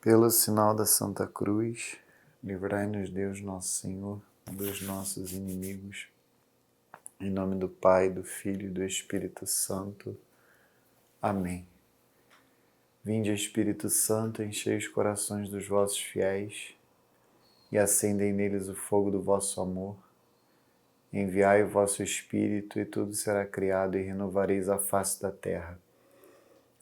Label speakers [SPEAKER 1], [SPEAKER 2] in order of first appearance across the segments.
[SPEAKER 1] Pelo sinal da Santa Cruz, livrai-nos Deus nosso Senhor dos nossos inimigos. Em nome do Pai, do Filho e do Espírito Santo. Amém. Vinde, Espírito Santo, enchei os corações dos vossos fiéis e acendei neles o fogo do vosso amor. Enviai o vosso Espírito e tudo será criado e renovareis a face da terra.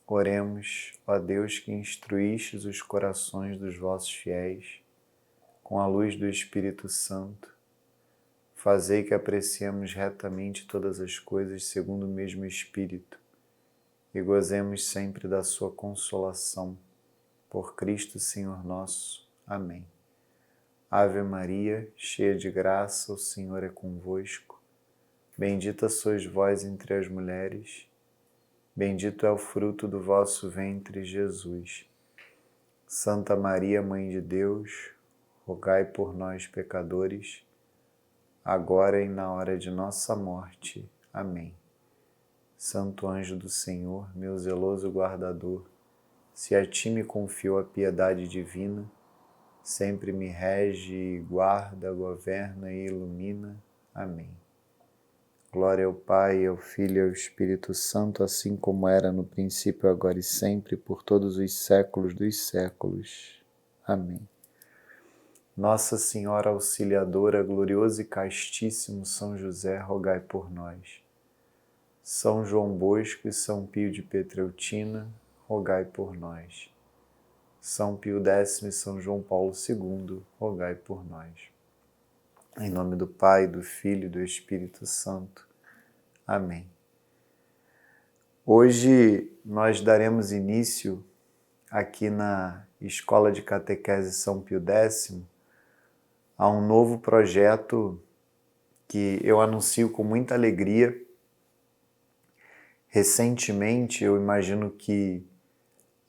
[SPEAKER 1] Oremos, ó Deus, que instruístes os corações dos vossos fiéis com a luz do Espírito Santo. Fazei que apreciemos retamente todas as coisas segundo o mesmo Espírito e gozemos sempre da sua consolação. Por Cristo Senhor nosso. Amém. Ave Maria, cheia de graça, o Senhor é convosco. Bendita sois vós entre as mulheres. Bendito é o fruto do vosso ventre, Jesus. Santa Maria, Mãe de Deus, rogai por nós, pecadores, agora e na hora de nossa morte. Amém. Santo anjo do Senhor, meu zeloso guardador, se a ti me confio a piedade divina, sempre me rege, guarda, governa e ilumina. Amém. Glória ao Pai, ao Filho e ao Espírito Santo, assim como era no princípio, agora e sempre, por todos os séculos dos séculos. Amém. Nossa Senhora Auxiliadora, glorioso e castíssimo São José, rogai por nós. São João Bosco e São Pio de Pietrelcina, rogai por nós. São Pio X e São João Paulo II, rogai por nós. Em nome do Pai, do Filho e do Espírito Santo. Amém. Hoje nós daremos início aqui na Escola de Catequese São Pio X a um novo projeto que eu anuncio com muita alegria. Recentemente, eu imagino que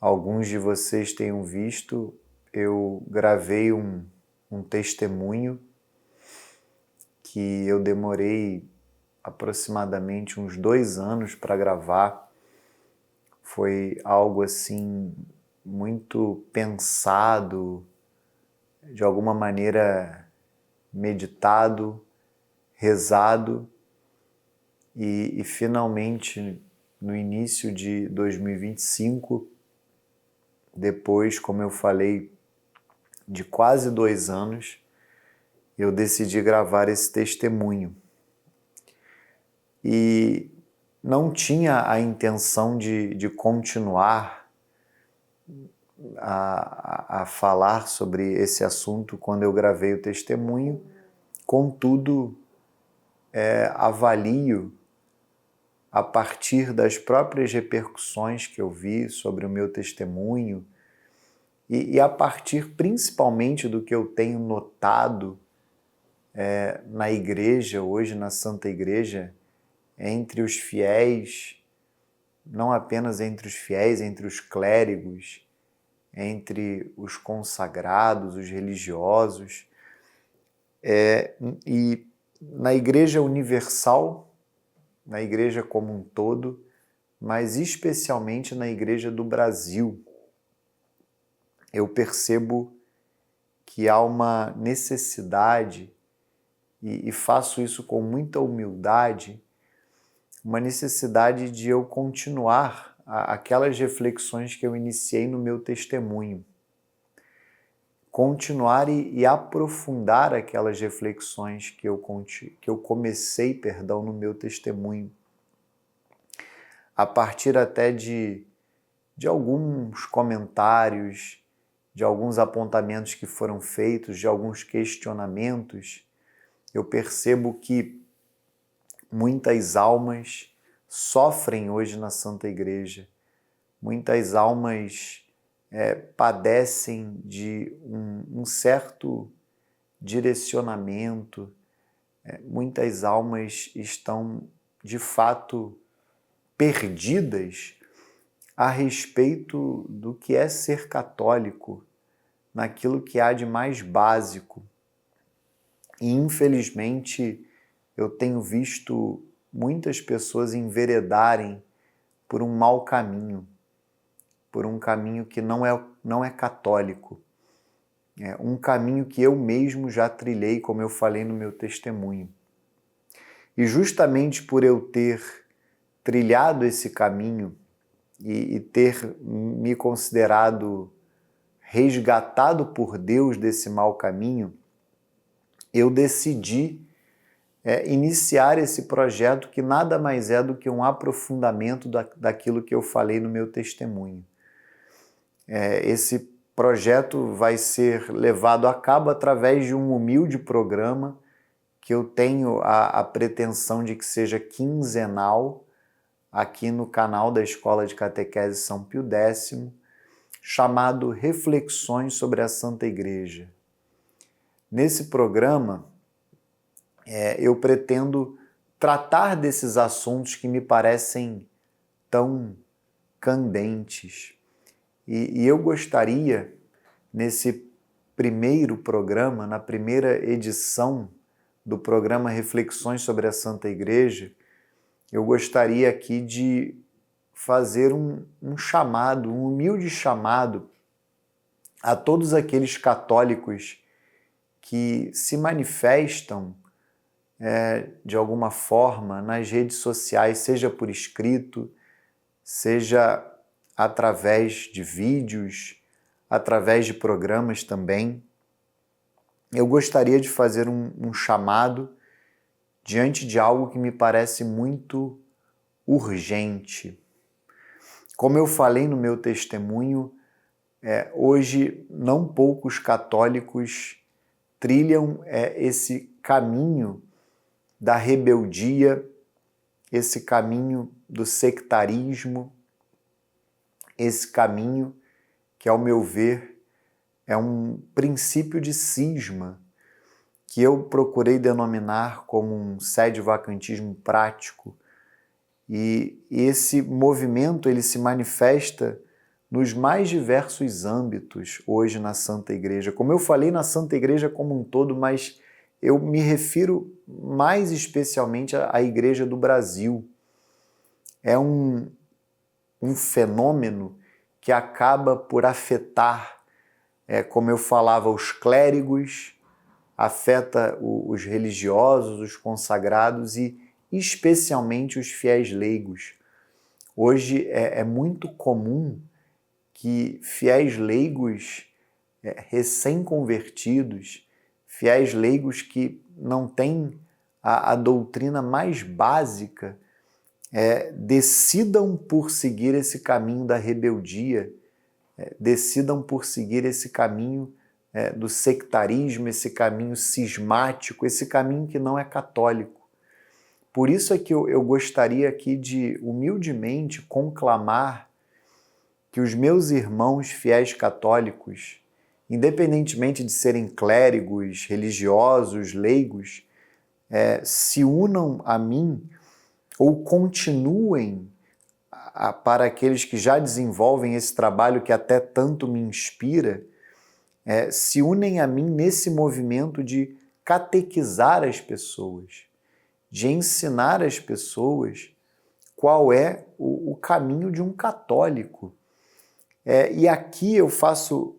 [SPEAKER 1] alguns de vocês tenham visto, eu gravei um testemunho que eu demorei aproximadamente uns 2 anos para gravar. Foi algo assim muito pensado, de alguma maneira meditado, rezado e finalmente no início de 2025, depois, como eu falei, de quase 2 anos, eu decidi gravar esse testemunho. E não tinha a intenção de continuar a falar sobre esse assunto quando eu gravei o testemunho, contudo, avalio a partir das próprias repercussões que eu vi sobre o meu testemunho e a partir principalmente do que eu tenho notado na igreja, hoje na Santa Igreja, entre os fiéis, não apenas entre os fiéis, entre os clérigos, entre os consagrados, os religiosos, e na Igreja Universal, na Igreja como um todo, mas especialmente na Igreja do Brasil. Eu percebo que há uma necessidade, e faço isso com muita humildade, uma necessidade de eu continuar aquelas reflexões que eu iniciei no meu testemunho. Continuar e aprofundar aquelas reflexões que eu comecei, no meu testemunho. A partir até de alguns comentários, de alguns apontamentos que foram feitos, de alguns questionamentos, eu percebo que muitas almas sofrem hoje na Santa Igreja, muitas almas padecem de um certo direcionamento, muitas almas estão de fato perdidas a respeito do que é ser católico, naquilo que há de mais básico. E infelizmente eu tenho visto muitas pessoas enveredarem por um mau caminho, por um caminho que não é católico. É um caminho que eu mesmo já trilhei, como eu falei no meu testemunho. E justamente por eu ter trilhado esse caminho e ter me considerado resgatado por Deus desse mau caminho, eu decidi iniciar esse projeto que nada mais é do que um aprofundamento daquilo que eu falei no meu testemunho. Esse projeto vai ser levado a cabo através de um humilde programa que eu tenho a pretensão de que seja quinzenal aqui no canal da Escola de Catequese São Pio X, chamado Reflexões sobre a Santa Igreja. Nesse programa, eu pretendo tratar desses assuntos que me parecem tão candentes. E eu gostaria, nesse primeiro programa, na primeira edição do programa Reflexões sobre a Santa Igreja, eu gostaria aqui de fazer um chamado, um humilde chamado a todos aqueles católicos que se manifestam de alguma forma nas redes sociais, seja por escrito, seja através de vídeos, através de programas também. Eu gostaria de fazer um chamado diante de algo que me parece muito urgente. Como eu falei no meu testemunho, hoje não poucos católicos trilham esse caminho da rebeldia, esse caminho do sectarismo, esse caminho que, ao meu ver, é um princípio de cisma que eu procurei denominar como um sedevacantismo prático. E esse movimento ele se manifesta nos mais diversos âmbitos hoje na Santa Igreja. Como eu falei, na Santa Igreja como um todo, mas eu me refiro mais especialmente à Igreja do Brasil. É um fenômeno que acaba por afetar, como eu falava, os clérigos, afeta os religiosos, os consagrados e especialmente os fiéis leigos. Hoje é muito comum que fiéis leigos recém-convertidos, fiéis leigos que não têm a doutrina mais básica, decidam por seguir esse caminho da rebeldia, decidam por seguir esse caminho do sectarismo, esse caminho cismático, esse caminho que não é católico. Por isso é que eu gostaria aqui de humildemente conclamar que os meus irmãos fiéis católicos, independentemente de serem clérigos, religiosos, leigos, se unam a mim ou continuem para aqueles que já desenvolvem esse trabalho que até tanto me inspira, se unem a mim nesse movimento de catequizar as pessoas, de ensinar as pessoas qual é o caminho de um católico. E aqui eu faço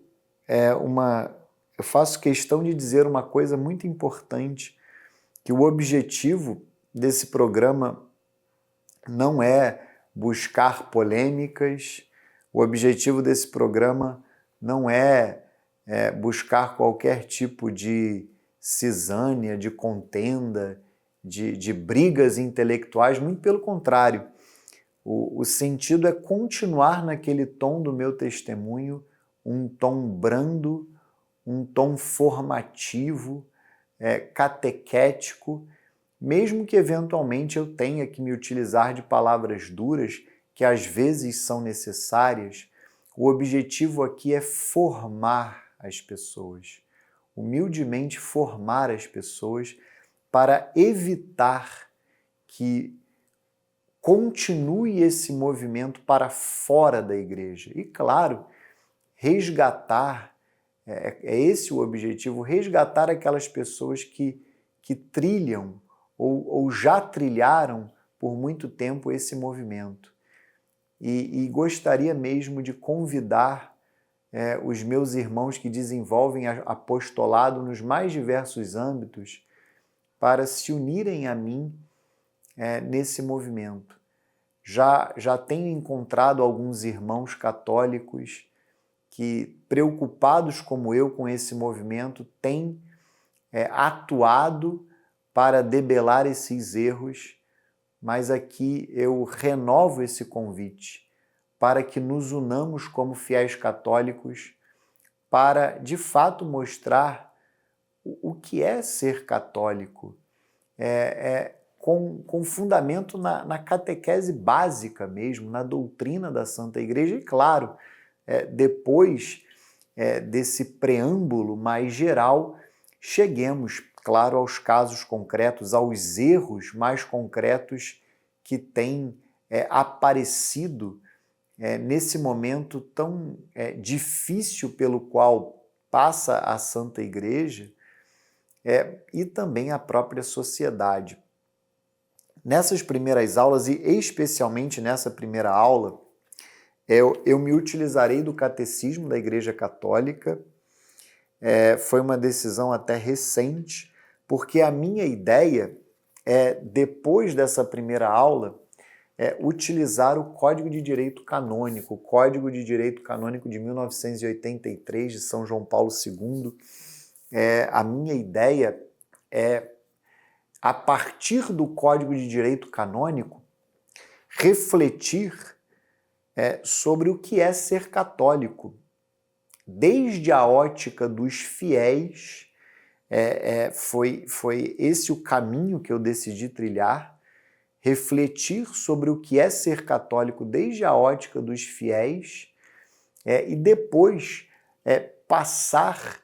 [SPEAKER 1] questão de dizer uma coisa muito importante, que o objetivo desse programa não é buscar polêmicas, o objetivo desse programa não é buscar qualquer tipo de cisânia, de contenda, de brigas intelectuais, muito pelo contrário. O sentido é continuar naquele tom do meu testemunho, um tom brando, um tom formativo, catequético, mesmo que eventualmente eu tenha que me utilizar de palavras duras, que às vezes são necessárias. O objetivo aqui é formar as pessoas, humildemente formar as pessoas para evitar que continue esse movimento para fora da igreja. E, claro, resgatar, é esse o objetivo, resgatar aquelas pessoas que trilham ou já trilharam por muito tempo esse movimento. e gostaria mesmo de convidar os meus irmãos que desenvolvem apostolado nos mais diversos âmbitos para se unirem a mim nesse movimento. Já tenho encontrado alguns irmãos católicos que, preocupados como eu com esse movimento, têm atuado para debelar esses erros, mas aqui eu renovo esse convite para que nos unamos como fiéis católicos para, de fato, mostrar o que é ser católico, com fundamento na catequese básica mesmo, na doutrina da Santa Igreja, e claro, depois desse preâmbulo mais geral, cheguemos, claro, aos casos concretos, aos erros mais concretos que têm aparecido nesse momento tão difícil pelo qual passa a Santa Igreja e também a própria sociedade. Nessas primeiras aulas, e especialmente nessa primeira aula, eu me utilizarei do Catecismo da Igreja Católica. Foi uma decisão até recente, porque a minha ideia depois dessa primeira aula, utilizar o Código de Direito Canônico, o Código de Direito Canônico de 1983, de São João Paulo II. A minha ideia é, a partir do Código de Direito Canônico, refletir sobre o que é ser católico, desde a ótica dos fiéis. Foi esse o caminho que eu decidi trilhar, refletir sobre o que é ser católico desde a ótica dos fiéis e depois passar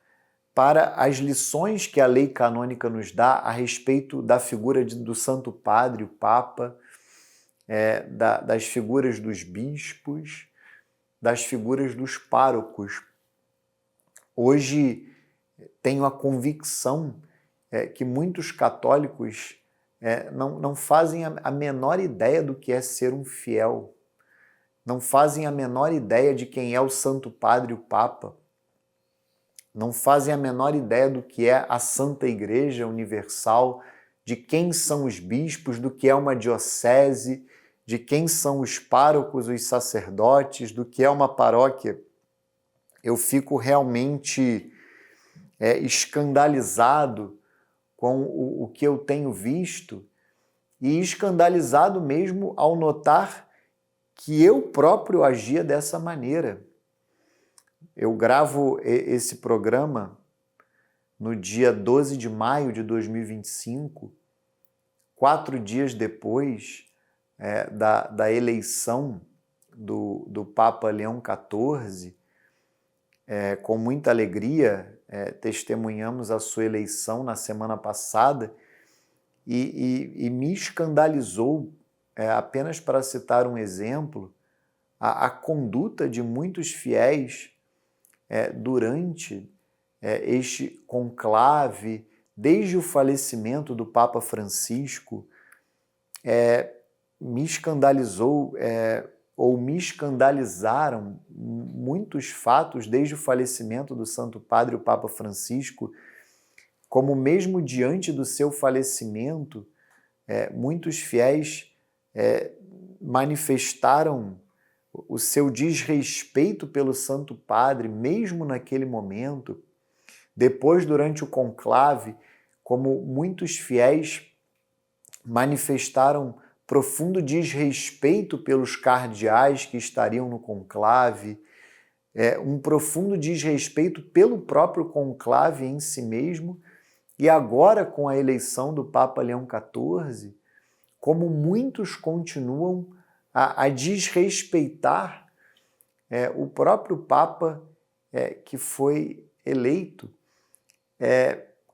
[SPEAKER 1] para as lições que a lei canônica nos dá a respeito da figura do Santo Padre, o Papa, das figuras dos bispos, das figuras dos párocos. Hoje tenho a convicção que muitos católicos não fazem a menor ideia do que é ser um fiel, não fazem a menor ideia de quem é o Santo Padre, o Papa, não fazem a menor ideia do que é a Santa Igreja Universal, de quem são os bispos, do que é uma diocese, de quem são os párocos, os sacerdotes, do que é uma paróquia. Eu fico realmente escandalizado com o que eu tenho visto e escandalizado mesmo ao notar que eu próprio agia dessa maneira. Eu gravo esse programa no dia 12 de maio de 2025, 4 dias depois da eleição do Papa Leão XIV. Com muita alegria, testemunhamos a sua eleição na semana passada e me escandalizou, apenas para citar um exemplo, a conduta de muitos fiéis durante este conclave, desde o falecimento do Papa Francisco. Me escandalizou ou me escandalizaram muitos fatos desde o falecimento do Santo Padre, o Papa Francisco, como mesmo diante do seu falecimento, muitos fiéis manifestaram o seu desrespeito pelo Santo Padre, mesmo naquele momento. Depois, durante o conclave, como muitos fiéis manifestaram profundo desrespeito pelos cardeais que estariam no conclave, um profundo desrespeito pelo próprio conclave em si mesmo, e agora com a eleição do Papa Leão XIV, como muitos continuam a desrespeitar o próprio Papa que foi eleito,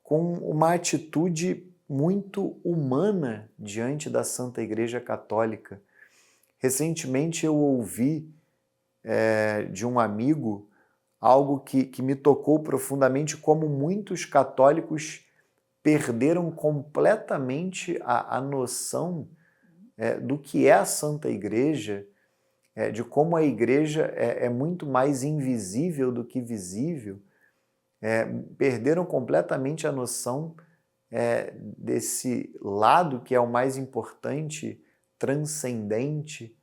[SPEAKER 1] com uma atitude muito humana diante da Santa Igreja Católica. Recentemente eu ouvi de um amigo algo que me tocou profundamente, como muitos católicos perderam completamente a noção do que é a Santa Igreja, de como a igreja é muito mais invisível do que visível, perderam completamente a noção desse lado que é o mais importante, transcendente,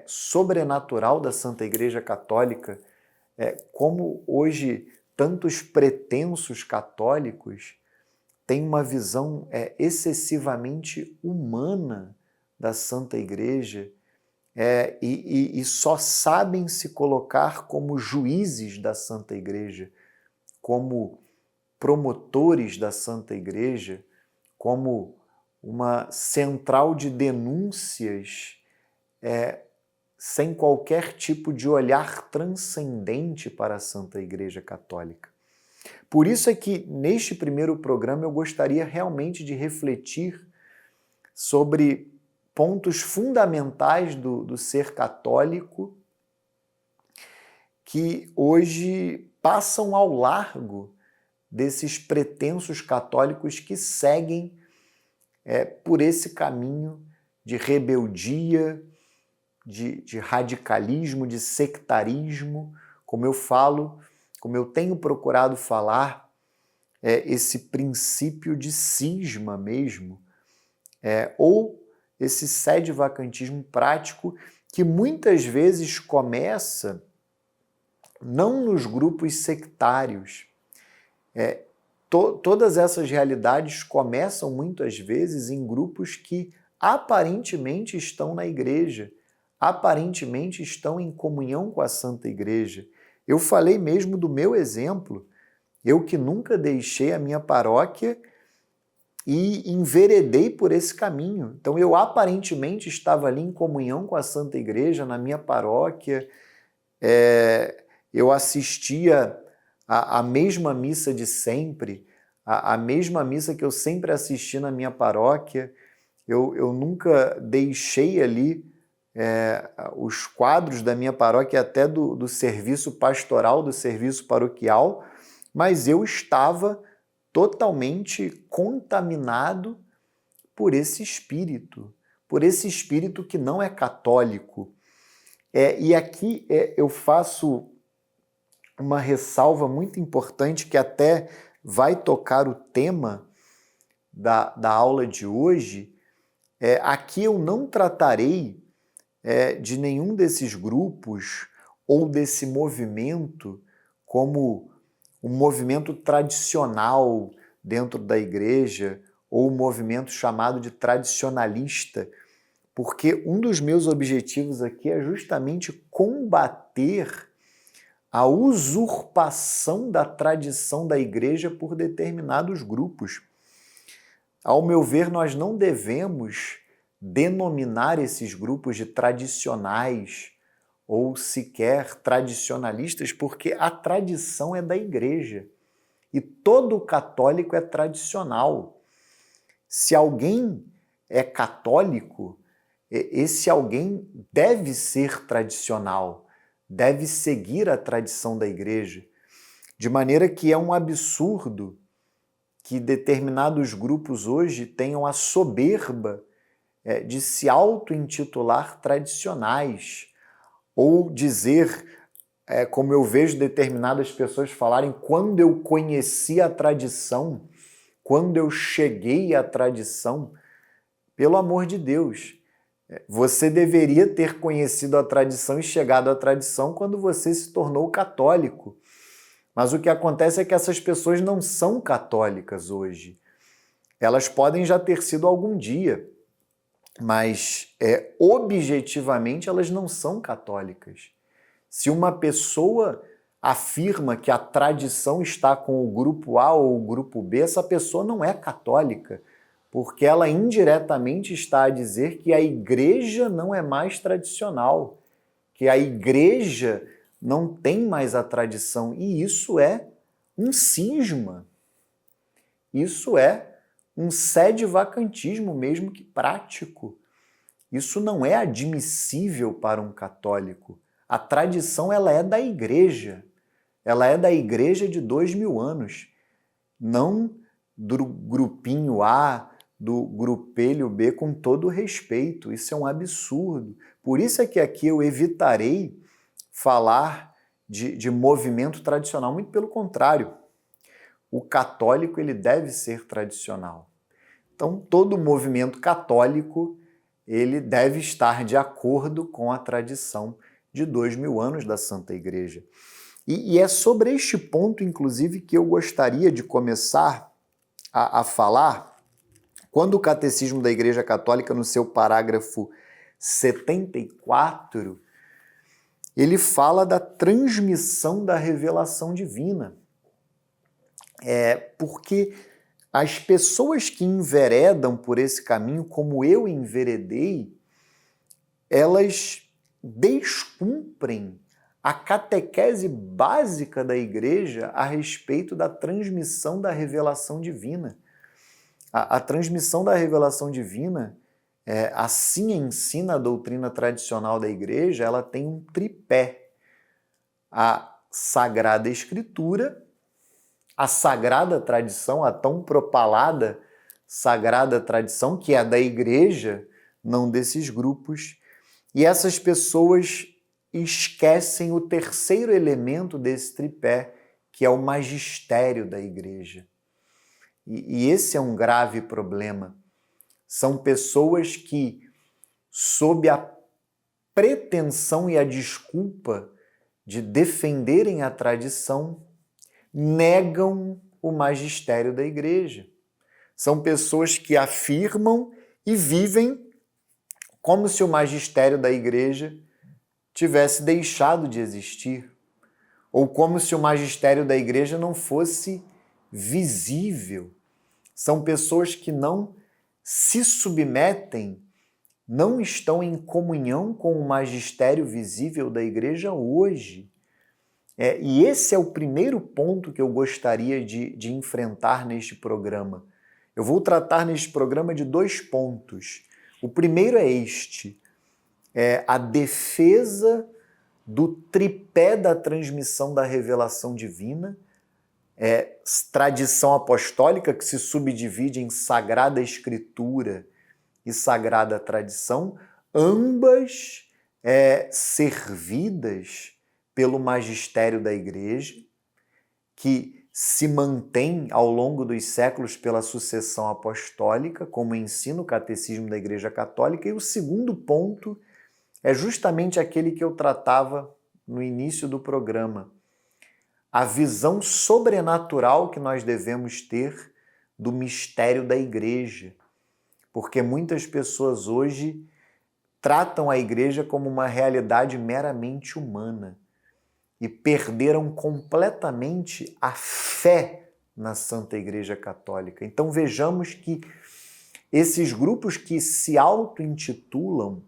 [SPEAKER 1] sobrenatural da Santa Igreja Católica. Como hoje tantos pretensos católicos têm uma visão excessivamente humana da Santa Igreja, e só sabem se colocar como juízes da Santa Igreja, como promotores da Santa Igreja, como uma central de denúncias, sem qualquer tipo de olhar transcendente para a Santa Igreja Católica. Por isso é que, neste primeiro programa, eu gostaria realmente de refletir sobre pontos fundamentais do ser católico que hoje passam ao largo desses pretensos católicos que seguem por esse caminho de rebeldia, de radicalismo, de sectarismo, como eu tenho procurado falar, esse princípio de cisma mesmo, ou esse sedevacantismo prático que muitas vezes começa não nos grupos sectários. Todas essas realidades começam muitas vezes em grupos que aparentemente estão na igreja, aparentemente estão em comunhão com a Santa Igreja. Eu falei mesmo do meu exemplo, eu que nunca deixei a minha paróquia e enveredei por esse caminho. Então eu aparentemente estava ali em comunhão com a Santa Igreja, na minha paróquia, eu assistia a mesma missa de sempre, a mesma missa que eu sempre assisti na minha paróquia, eu nunca deixei ali os quadros da minha paróquia, até do serviço pastoral, do serviço paroquial, mas eu estava totalmente contaminado por esse espírito que não é católico. E aqui eu faço uma ressalva muito importante que até vai tocar o tema da aula de hoje. Aqui eu não tratarei de nenhum desses grupos ou desse movimento como um movimento tradicional dentro da igreja ou um movimento chamado de tradicionalista, porque um dos meus objetivos aqui é justamente combater a usurpação da tradição da igreja por determinados grupos. Ao meu ver, nós não devemos denominar esses grupos de tradicionais ou sequer tradicionalistas, porque a tradição é da igreja e todo católico é tradicional. Se alguém é católico, esse alguém deve ser tradicional, deve seguir a tradição da igreja, de maneira que é um absurdo que determinados grupos hoje tenham a soberba de se auto-intitular tradicionais, ou dizer, como eu vejo determinadas pessoas falarem, quando eu conheci a tradição, quando eu cheguei à tradição. Pelo amor de Deus, você deveria ter conhecido a tradição e chegado à tradição quando você se tornou católico. Mas o que acontece é que essas pessoas não são católicas hoje. Elas podem já ter sido algum dia, mas objetivamente elas não são católicas. Se uma pessoa afirma que a tradição está com o grupo A ou o grupo B, essa pessoa não é católica, porque ela indiretamente está a dizer que a igreja não é mais tradicional, que a igreja não tem mais a tradição, e isso é um cisma. Isso é um sedevacantismo mesmo que prático. Isso não é admissível para um católico. A tradição ela é da igreja. Ela é da igreja de 2000 anos, não do grupinho A, do grupelho B, com todo respeito. Isso é um absurdo. Por isso é que aqui eu evitarei falar de movimento tradicional, muito pelo contrário. O católico ele deve ser tradicional. Então, todo movimento católico ele deve estar de acordo com a tradição de 2000 anos da Santa Igreja. E é sobre este ponto, inclusive, que eu gostaria de começar a falar, quando o Catecismo da Igreja Católica, no seu parágrafo 74, ele fala da transmissão da revelação divina. Porque as pessoas que enveredam por esse caminho, como eu enveredei, elas descumprem a catequese básica da Igreja a respeito da transmissão da revelação divina. A transmissão da revelação divina, assim ensina a doutrina tradicional da Igreja, ela tem um tripé. A Sagrada Escritura, a Sagrada Tradição, a tão propalada Sagrada Tradição, que é a da Igreja, não desses grupos, e essas pessoas esquecem o terceiro elemento desse tripé, que é o magistério da Igreja. E esse é um grave problema. São pessoas que, sob a pretensão e a desculpa de defenderem a tradição, negam o magistério da Igreja. São pessoas que afirmam e vivem como se o magistério da Igreja tivesse deixado de existir, ou como se o magistério da Igreja não fosse visível. São pessoas que não se submetem, não estão em comunhão com o magistério visível da Igreja hoje. E esse é o primeiro ponto que eu gostaria de enfrentar neste programa. Eu vou tratar neste programa de 2 pontos. O primeiro é este, a defesa do tripé da transmissão da revelação divina, tradição apostólica, que se subdivide em Sagrada Escritura e Sagrada Tradição, ambas servidas pelo magistério da Igreja, que se mantém ao longo dos séculos pela sucessão apostólica, como ensina o Catecismo da Igreja Católica. E o segundo ponto é justamente aquele que eu tratava no início do programa, a visão sobrenatural que nós devemos ter do mistério da Igreja, porque muitas pessoas hoje tratam a Igreja como uma realidade meramente humana e perderam completamente a fé na Santa Igreja Católica. Então vejamos que esses grupos que se auto-intitulam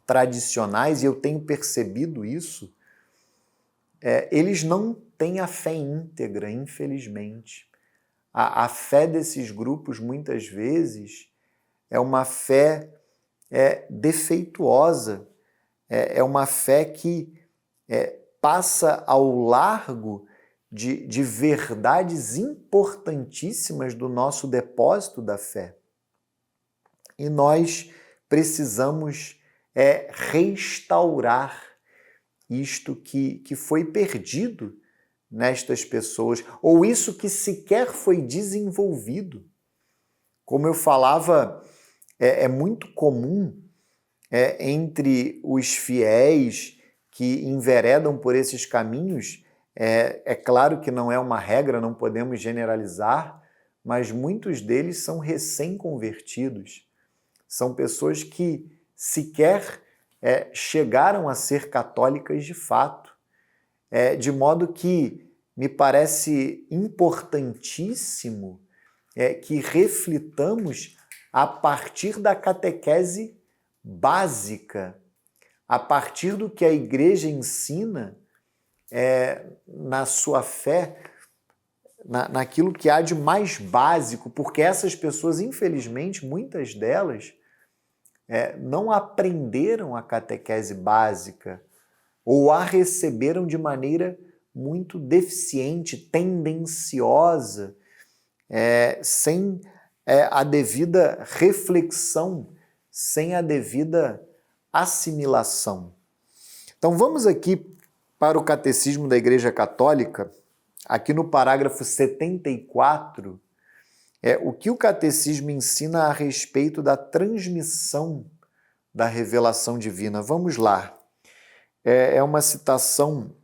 [SPEAKER 1] tradicionais, e eu tenho percebido isso, eles não têm a fé íntegra, infelizmente. A fé desses grupos, muitas vezes, é uma fé defeituosa, é uma fé que passa ao largo de verdades importantíssimas do nosso depósito da fé. E nós precisamos restaurar isto que foi perdido nestas pessoas, ou isso que sequer foi desenvolvido. Como eu falava, é muito comum entre os fiéis que enveredam por esses caminhos, é claro que não é uma regra, não podemos generalizar, mas muitos deles são recém-convertidos. São pessoas que sequer chegaram a ser católicas de fato. De modo que me parece importantíssimo que reflitamos a partir da catequese básica, a partir do que a Igreja ensina na sua fé, naquilo que há de mais básico, porque essas pessoas, infelizmente, muitas delas, não aprenderam a catequese básica ou a receberam de maneira muito deficiente, tendenciosa, sem a devida reflexão, sem a devida assimilação. Então vamos aqui para o Catecismo da Igreja Católica, aqui no parágrafo 74, o que o Catecismo ensina a respeito da transmissão da revelação divina. Vamos lá. É uma citação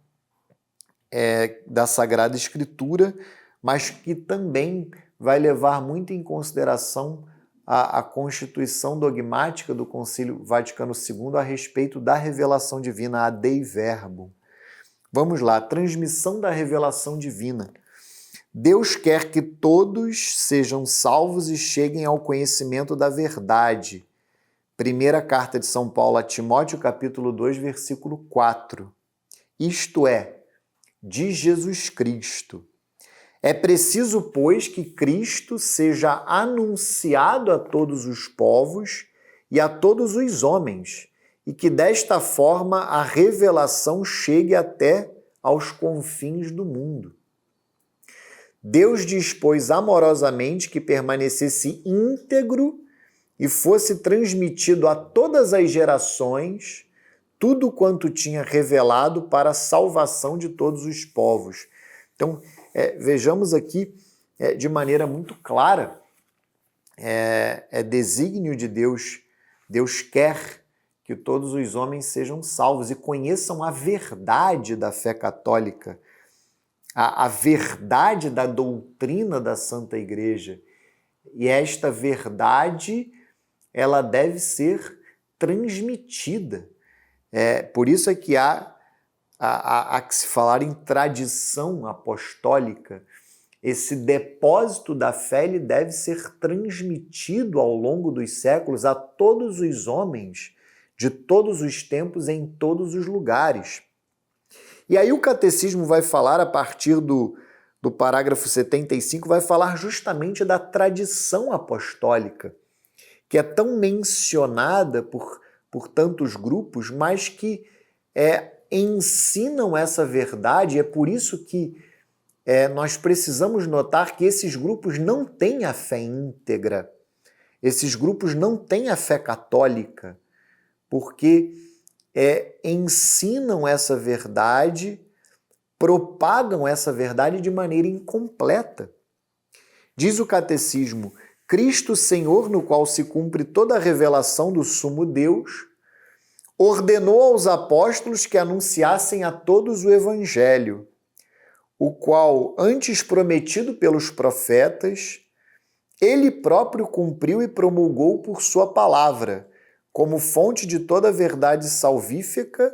[SPEAKER 1] da Sagrada Escritura, mas que também vai levar muito em consideração a constituição dogmática do Concílio Vaticano II a respeito da revelação divina, a Dei Verbum. Vamos lá, transmissão da revelação divina. Deus quer que todos sejam salvos e cheguem ao conhecimento da verdade. Primeira carta de São Paulo a Timóteo, capítulo 2, versículo 4. Isto é, de Jesus Cristo. É preciso, pois, que Cristo seja anunciado a todos os povos e a todos os homens, e que desta forma a revelação chegue até aos confins do mundo. Deus dispôs amorosamente que permanecesse íntegro e fosse transmitido a todas as gerações tudo quanto tinha revelado para a salvação de todos os povos. Então, vejamos aqui de maneira muito clara, desígnio de Deus. Deus quer que todos os homens sejam salvos e conheçam a verdade da fé católica, a verdade da doutrina da Santa Igreja. E esta verdade, ela deve ser transmitida. Por isso é que há que se falar em tradição apostólica. Esse depósito da fé ele deve ser transmitido ao longo dos séculos a todos os homens, de todos os tempos, em todos os lugares. E aí o Catecismo vai falar, a partir do parágrafo 75, vai falar justamente da tradição apostólica, que é tão mencionada por tantos grupos, mas que ensinam essa verdade. É por isso que nós precisamos notar que esses grupos não têm a fé íntegra, esses grupos não têm a fé católica, porque ensinam essa verdade, propagam essa verdade de maneira incompleta. Diz o Catecismo: Cristo Senhor, no qual se cumpre toda a revelação do sumo Deus, ordenou aos apóstolos que anunciassem a todos o Evangelho, o qual, antes prometido pelos profetas, ele próprio cumpriu e promulgou por sua palavra, como fonte de toda a verdade salvífica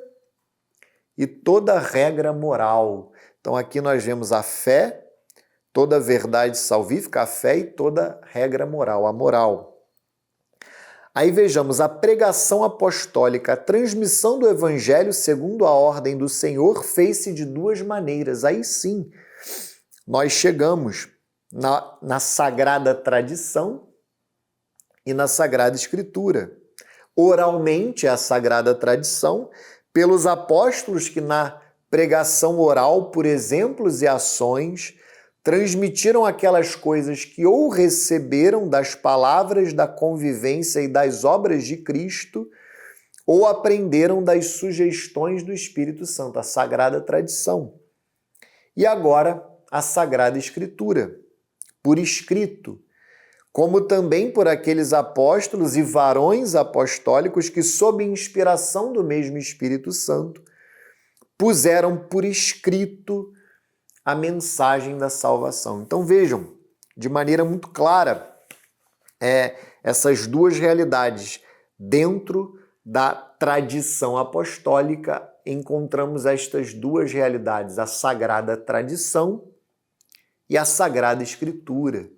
[SPEAKER 1] e toda a regra moral. Então aqui nós vemos a fé, toda a verdade salvífica, a fé e toda a regra moral, a moral. Aí vejamos a pregação apostólica, a transmissão do Evangelho segundo a ordem do Senhor fez-se de duas maneiras. Aí sim, nós chegamos na Sagrada Tradição e na Sagrada Escritura. Oralmente, a Sagrada Tradição, pelos apóstolos que na pregação oral, por exemplos e ações, transmitiram aquelas coisas que ou receberam das palavras da convivência e das obras de Cristo, ou aprenderam das sugestões do Espírito Santo, a Sagrada Tradição. E agora, a Sagrada Escritura, por escrito, como também por aqueles apóstolos e varões apostólicos que, sob inspiração do mesmo Espírito Santo, puseram por escrito a mensagem da salvação. Então vejam, de maneira muito clara, essas duas realidades. Dentro da tradição apostólica, encontramos estas duas realidades, a Sagrada Tradição e a Sagrada Escritura.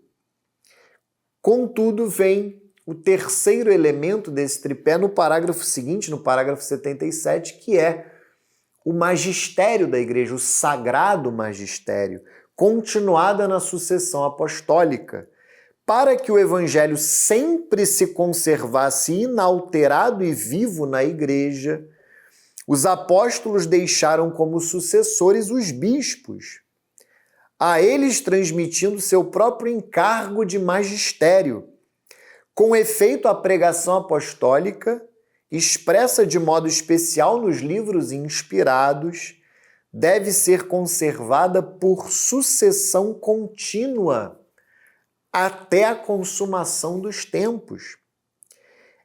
[SPEAKER 1] Contudo, vem o terceiro elemento desse tripé no parágrafo seguinte, no parágrafo 77, que é o magistério da Igreja, o sagrado magistério, continuada na sucessão apostólica, para que o Evangelho sempre se conservasse inalterado e vivo na Igreja. Os apóstolos deixaram como sucessores os bispos, a eles transmitindo seu próprio encargo de magistério. Com efeito, a pregação apostólica expressa de modo especial nos livros inspirados, deve ser conservada por sucessão contínua até a consumação dos tempos.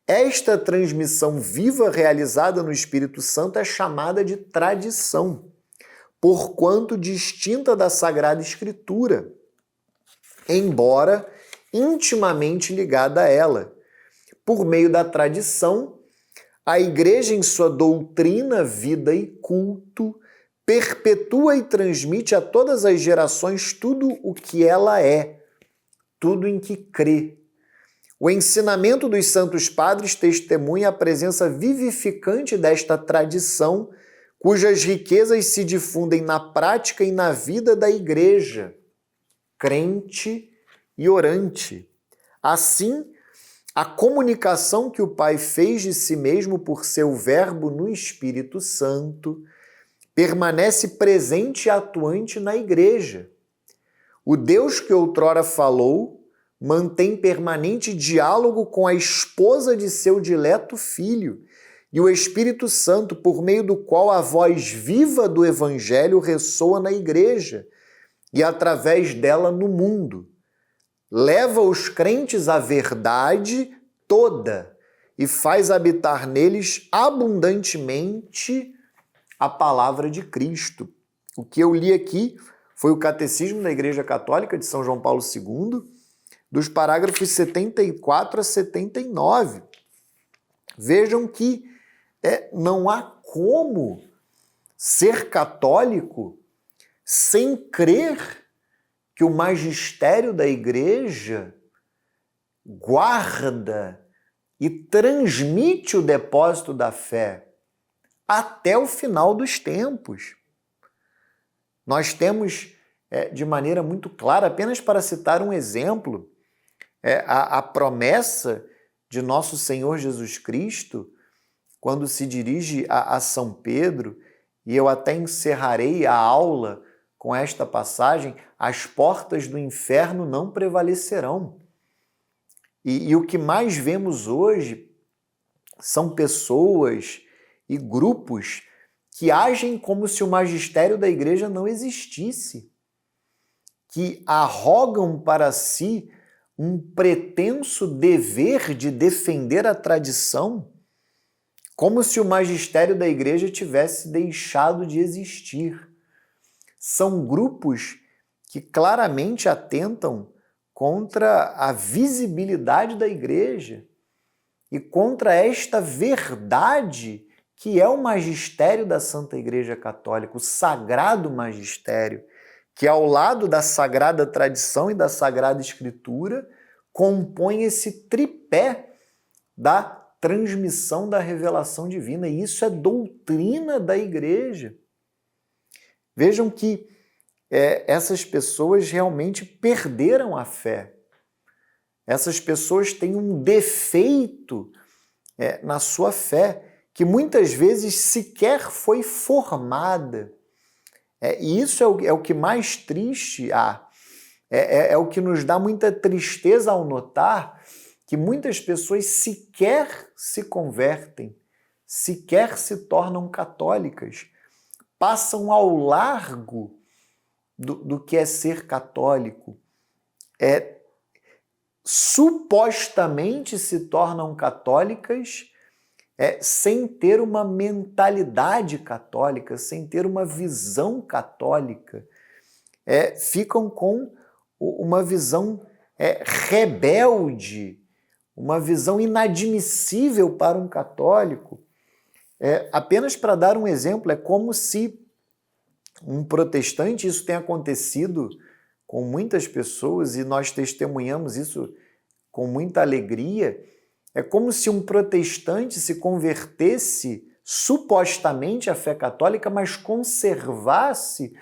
[SPEAKER 1] Esta transmissão viva realizada no Espírito Santo é chamada de tradição, porquanto distinta da Sagrada Escritura, embora intimamente ligada a ela. Por meio da tradição, a Igreja, em sua doutrina, vida e culto, perpetua e transmite a todas as gerações tudo o que ela é, tudo em que crê. O ensinamento dos Santos Padres testemunha a presença vivificante desta tradição, cujas riquezas se difundem na prática e na vida da Igreja, crente e orante. Assim, a comunicação que o Pai fez de si mesmo por seu Verbo no Espírito Santo permanece presente e atuante na Igreja. O Deus que outrora falou mantém permanente diálogo com a esposa de seu dileto Filho e o Espírito Santo, por meio do qual a voz viva do Evangelho ressoa na Igreja e através dela no mundo. Leva os crentes à verdade toda e faz habitar neles abundantemente a palavra de Cristo. O que eu li aqui foi o Catecismo da Igreja Católica de São João Paulo II, dos parágrafos 74 a 79. Vejam que não há como ser católico sem crer que o magistério da Igreja guarda e transmite o depósito da fé até o final dos tempos. Nós temos, de maneira muito clara, apenas para citar um exemplo, a promessa de nosso Senhor Jesus Cristo, quando se dirige a São Pedro, e eu até encerrarei a aula com esta passagem: as portas do inferno não prevalecerão. E o que mais vemos hoje são pessoas e grupos que agem como se o magistério da Igreja não existisse, que arrogam para si um pretenso dever de defender a tradição, como se o magistério da Igreja tivesse deixado de existir. São grupos que claramente atentam contra a visibilidade da Igreja e contra esta verdade que é o magistério da Santa Igreja Católica, o sagrado magistério, que ao lado da sagrada tradição e da sagrada escritura compõe esse tripé da transmissão da revelação divina. E isso é doutrina da Igreja. Vejam que essas pessoas realmente perderam a fé. Essas pessoas têm um defeito na sua fé, que muitas vezes sequer foi formada. E isso é o que mais triste há. É o que nos dá muita tristeza ao notar que muitas pessoas sequer se convertem, sequer se tornam católicas, passam ao largo do que é ser católico. Supostamente se tornam católicas sem ter uma mentalidade católica, sem ter uma visão católica. Ficam com uma visão rebelde, uma visão inadmissível para um católico. Apenas para dar um exemplo, é como se um protestante, isso tem acontecido com muitas pessoas e nós testemunhamos isso com muita alegria, é como se um protestante se convertesse supostamente à fé católica, mas conservasse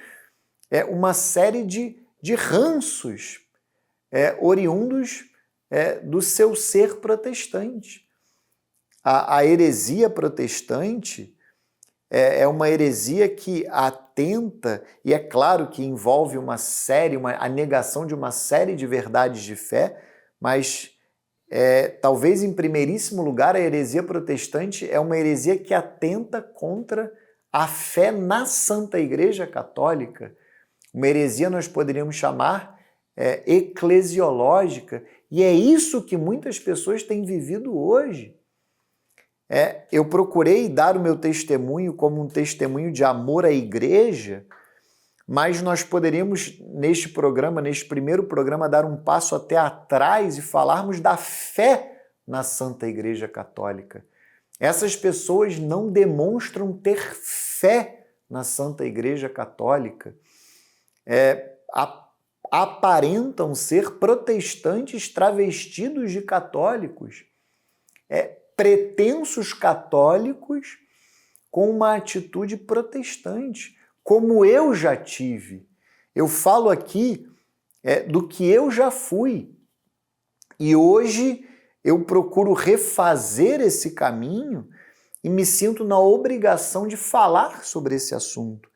[SPEAKER 1] uma série de ranços oriundos do seu ser protestante. A heresia protestante é uma heresia que atenta, e é claro que envolve a negação de uma série de verdades de fé, mas talvez em primeiríssimo lugar, a heresia protestante é uma heresia que atenta contra a fé na Santa Igreja Católica. Uma heresia nós poderíamos chamar eclesiológica, e é isso que muitas pessoas têm vivido hoje. Eu procurei dar o meu testemunho como um testemunho de amor à igreja, mas nós poderíamos, neste primeiro programa, dar um passo até atrás e falarmos da fé na Santa Igreja Católica. Essas pessoas não demonstram ter fé na Santa Igreja Católica. Aparentam ser protestantes travestidos de católicos. Pretensos católicos com uma atitude protestante, como eu já tive. Eu falo aqui do que eu já fui. E hoje eu procuro refazer esse caminho e me sinto na obrigação de falar sobre esse assunto.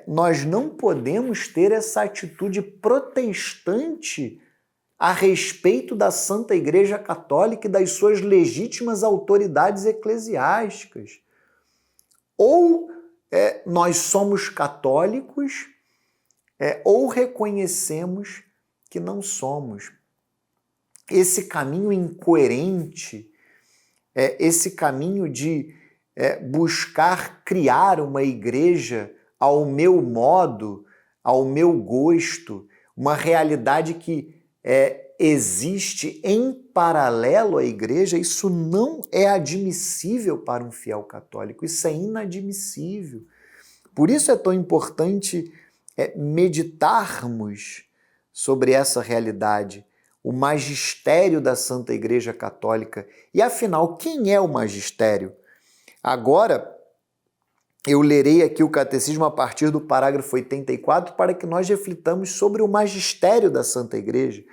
[SPEAKER 1] Nós não podemos ter essa atitude protestante a respeito da Santa Igreja Católica e das suas legítimas autoridades eclesiásticas. Ou nós somos católicos, ou reconhecemos que não somos. Esse caminho incoerente, esse caminho de buscar criar uma igreja ao meu modo, ao meu gosto, uma realidade que existe em paralelo à igreja, isso não é admissível para um fiel católico, isso é inadmissível. Por isso é tão importante meditarmos sobre essa realidade, o magistério da Santa Igreja Católica. E afinal, quem é o magistério? Agora, eu lerei aqui o Catecismo a partir do parágrafo 84 para que nós reflitamos sobre o magistério da Santa Igreja.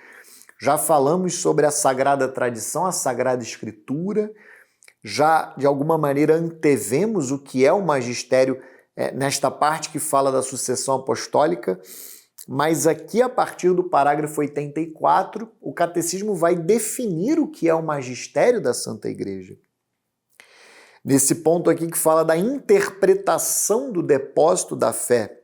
[SPEAKER 1] Já falamos sobre a Sagrada Tradição, a Sagrada Escritura, já de alguma maneira antevemos o que é o magistério nesta parte que fala da sucessão apostólica, mas aqui a partir do parágrafo 84, o Catecismo vai definir o que é o magistério da Santa Igreja. Nesse ponto aqui que fala da interpretação do depósito da fé.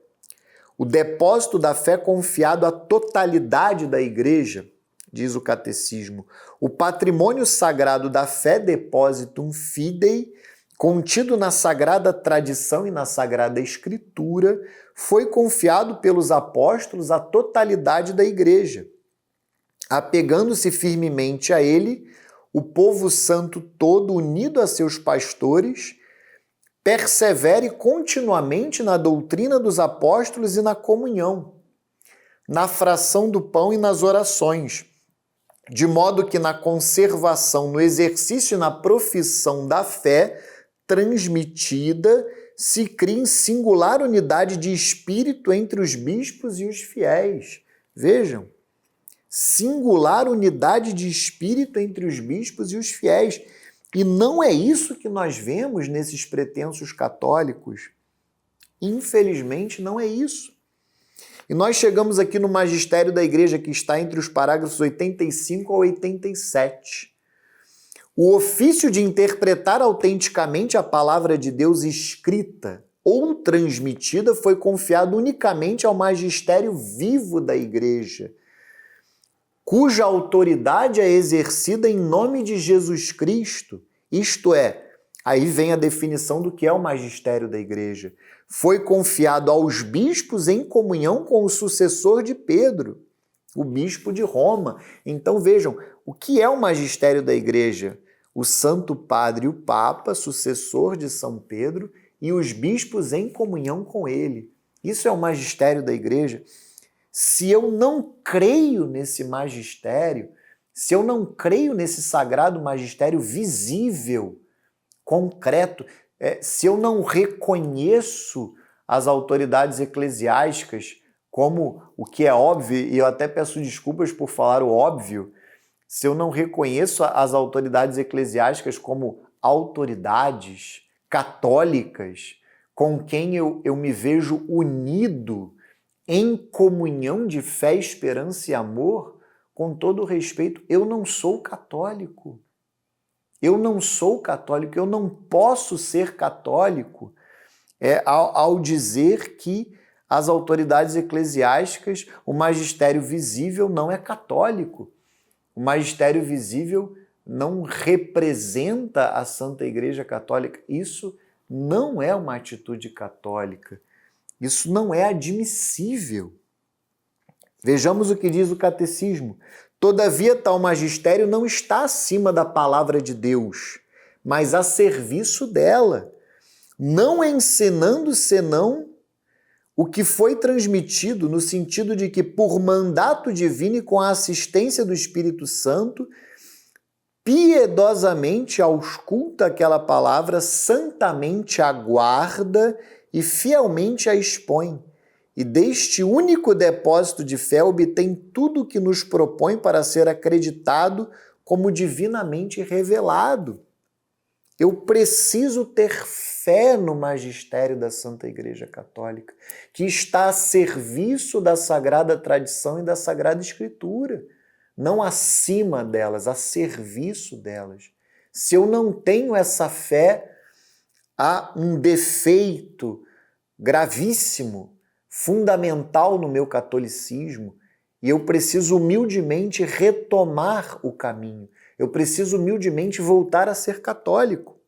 [SPEAKER 1] O depósito da fé confiado à totalidade da Igreja, diz o Catecismo. O patrimônio sagrado da fé, depositum fidei, contido na Sagrada Tradição e na Sagrada Escritura, foi confiado pelos apóstolos à totalidade da Igreja. Apegando-se firmemente a ele, o povo santo todo, unido a seus pastores, persevere continuamente na doutrina dos apóstolos e na comunhão, na fração do pão e nas orações, de modo que na conservação, no exercício e na profissão da fé transmitida, se cria em singular unidade de espírito entre os bispos e os fiéis. Vejam, singular unidade de espírito entre os bispos e os fiéis. E não é isso que nós vemos nesses pretensos católicos. Infelizmente, não é isso. E nós chegamos aqui no magistério da Igreja, que está entre os parágrafos 85 a 87. O ofício de interpretar autenticamente a palavra de Deus escrita ou transmitida foi confiado unicamente ao magistério vivo da Igreja, cuja autoridade é exercida em nome de Jesus Cristo. Isto é, aí vem a definição do que é o magistério da Igreja. Foi confiado aos bispos em comunhão com o sucessor de Pedro, o bispo de Roma. Então vejam, o que é o magistério da Igreja? O Santo Padre, o Papa, sucessor de São Pedro, e os bispos em comunhão com ele. Isso é o magistério da Igreja. Se eu não creio nesse magistério, se eu não creio nesse sagrado magistério visível, concreto, se eu não reconheço as autoridades eclesiásticas como o que é óbvio, e eu até peço desculpas por falar o óbvio, se eu não reconheço as autoridades eclesiásticas como autoridades católicas com quem eu me vejo unido em comunhão de fé, esperança e amor, com todo o respeito, eu não sou católico. Eu não sou católico, eu não posso ser católico ao dizer que as autoridades eclesiásticas, o magistério visível não é católico. O magistério visível não representa a Santa Igreja Católica. Isso não é uma atitude católica. Isso não é admissível. Vejamos o que diz o Catecismo. Todavia, tal magistério não está acima da palavra de Deus, mas a serviço dela, não ensinando senão o que foi transmitido no sentido de que, por mandato divino e com a assistência do Espírito Santo, piedosamente ausculta aquela palavra, santamente aguarda e fielmente a expõe. E deste único depósito de fé obtém tudo o que nos propõe para ser acreditado como divinamente revelado. Eu preciso ter fé no magistério da Santa Igreja Católica, que está a serviço da Sagrada Tradição e da Sagrada Escritura, não acima delas, a serviço delas. Se eu não tenho essa fé, há um defeito gravíssimo, fundamental no meu catolicismo, e eu preciso humildemente retomar o caminho. Eu preciso humildemente voltar a ser católico.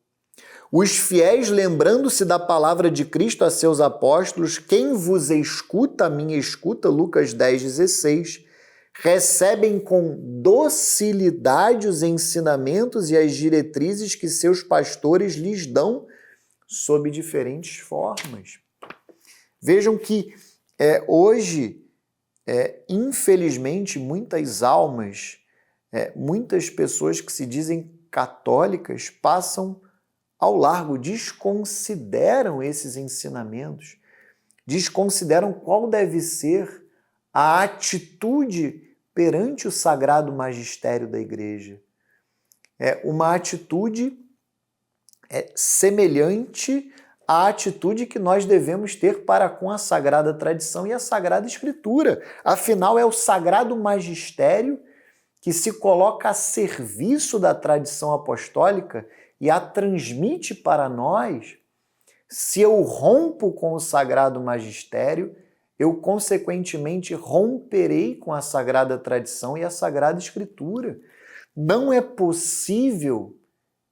[SPEAKER 1] Os fiéis, lembrando-se da palavra de Cristo a seus apóstolos, quem vos escuta, a minha escuta, Lucas 10,16, recebem com docilidade os ensinamentos e as diretrizes que seus pastores lhes dão sob diferentes formas. Vejam que hoje, infelizmente, muitas almas, muitas pessoas que se dizem católicas passam ao largo, desconsideram esses ensinamentos, desconsideram qual deve ser a atitude perante o sagrado magistério da Igreja. É uma atitude semelhante à atitude que nós devemos ter para com a Sagrada Tradição e a Sagrada Escritura. Afinal, é o sagrado magistério que se coloca a serviço da tradição apostólica e a transmite para nós. Se eu rompo com o sagrado magistério, eu consequentemente romperei com a Sagrada Tradição e a Sagrada Escritura. Não é possível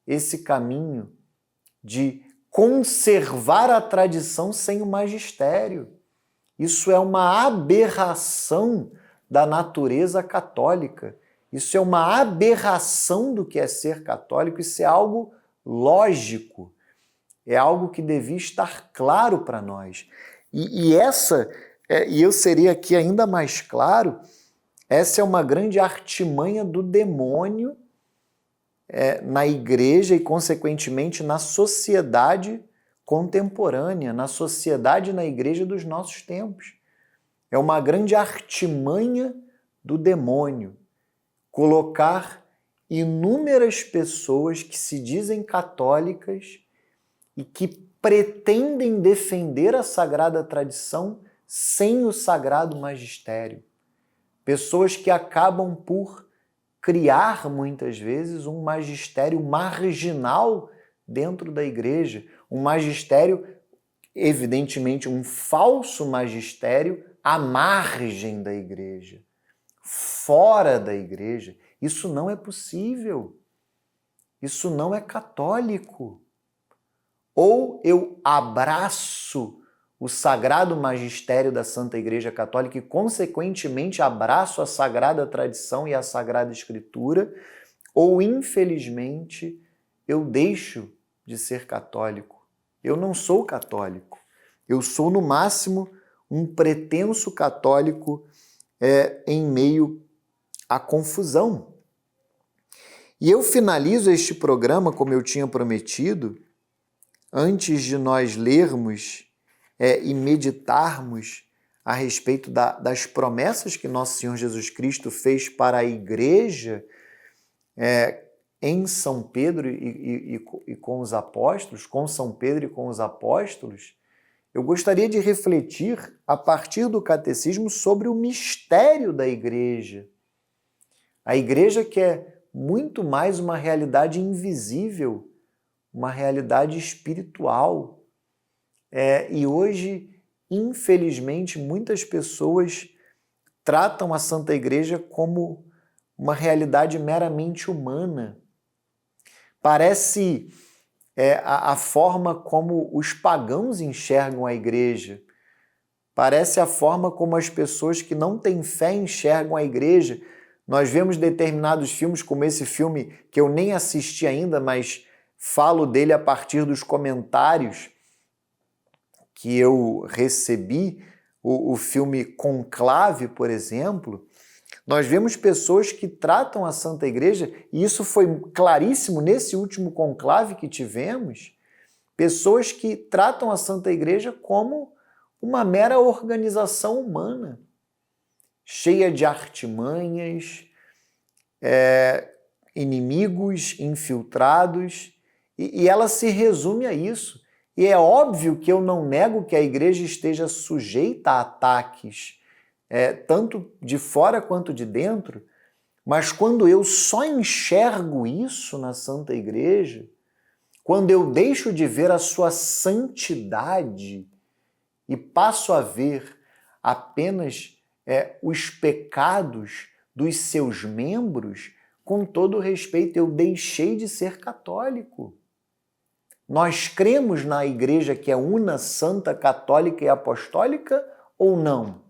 [SPEAKER 1] esse caminho de conservar a tradição sem o magistério. Isso é uma aberração da natureza católica. Isso é uma aberração do que é ser católico. Isso é algo lógico. É algo que devia estar claro para nós. E eu seria aqui ainda mais claro, essa é uma grande artimanha do demônio na igreja e, consequentemente, na sociedade contemporânea, na sociedade e na igreja dos nossos tempos. É uma grande artimanha do demônio colocar inúmeras pessoas que se dizem católicas e que pretendem defender a sagrada tradição sem o sagrado magistério. Pessoas que acabam por criar, muitas vezes, um magistério marginal dentro da igreja, um magistério, evidentemente, um falso magistério à margem da igreja, fora da igreja. Isso não é possível. Isso não é católico. Ou eu abraço o sagrado magistério da Santa Igreja Católica e, consequentemente, abraço a sagrada tradição e a sagrada escritura, ou, infelizmente, eu deixo de ser católico. Eu não sou católico. Eu sou, no máximo, um pretenso católico em meio à confusão. E eu finalizo este programa, como eu tinha prometido, antes de nós lermos e meditarmos a respeito das promessas que nosso Senhor Jesus Cristo fez para a igreja em São Pedro e com os apóstolos, com São Pedro e com os apóstolos, eu gostaria de refletir a partir do catecismo sobre o mistério da igreja. A igreja que é muito mais uma realidade invisível, uma realidade espiritual. E hoje, infelizmente, muitas pessoas tratam a Santa Igreja como uma realidade meramente humana. Parece a forma como os pagãos enxergam a igreja. Parece a forma como as pessoas que não têm fé enxergam a igreja. Nós vemos determinados filmes, como esse filme que eu nem assisti ainda, mas falo dele a partir dos comentários que eu recebi, o filme Conclave, por exemplo. Nós vemos pessoas que tratam a Santa Igreja, e isso foi claríssimo nesse último conclave que tivemos, pessoas que tratam a Santa Igreja como uma mera organização humana, cheia de artimanhas, inimigos infiltrados, e ela se resume a isso. E é óbvio que eu não nego que a igreja esteja sujeita a ataques, tanto de fora quanto de dentro, mas quando eu só enxergo isso na Santa Igreja, quando eu deixo de ver a sua santidade e passo a ver apenas os pecados dos seus membros, com todo respeito, eu deixei de ser católico. Nós cremos na igreja que é una, santa, católica e apostólica ou não?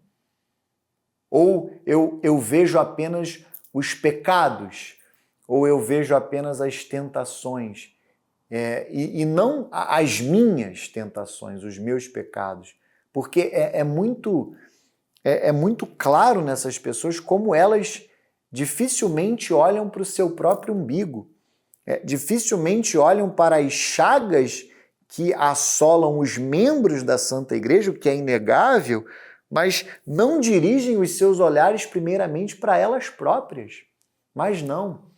[SPEAKER 1] Ou eu vejo apenas os pecados? Ou eu vejo apenas as tentações? E não as minhas tentações, os meus pecados. Porque é muito claro nessas pessoas como elas dificilmente olham para o seu próprio umbigo, dificilmente olham para as chagas que assolam os membros da Santa Igreja, o que é inegável, mas não dirigem os seus olhares primeiramente para elas próprias. Mas não,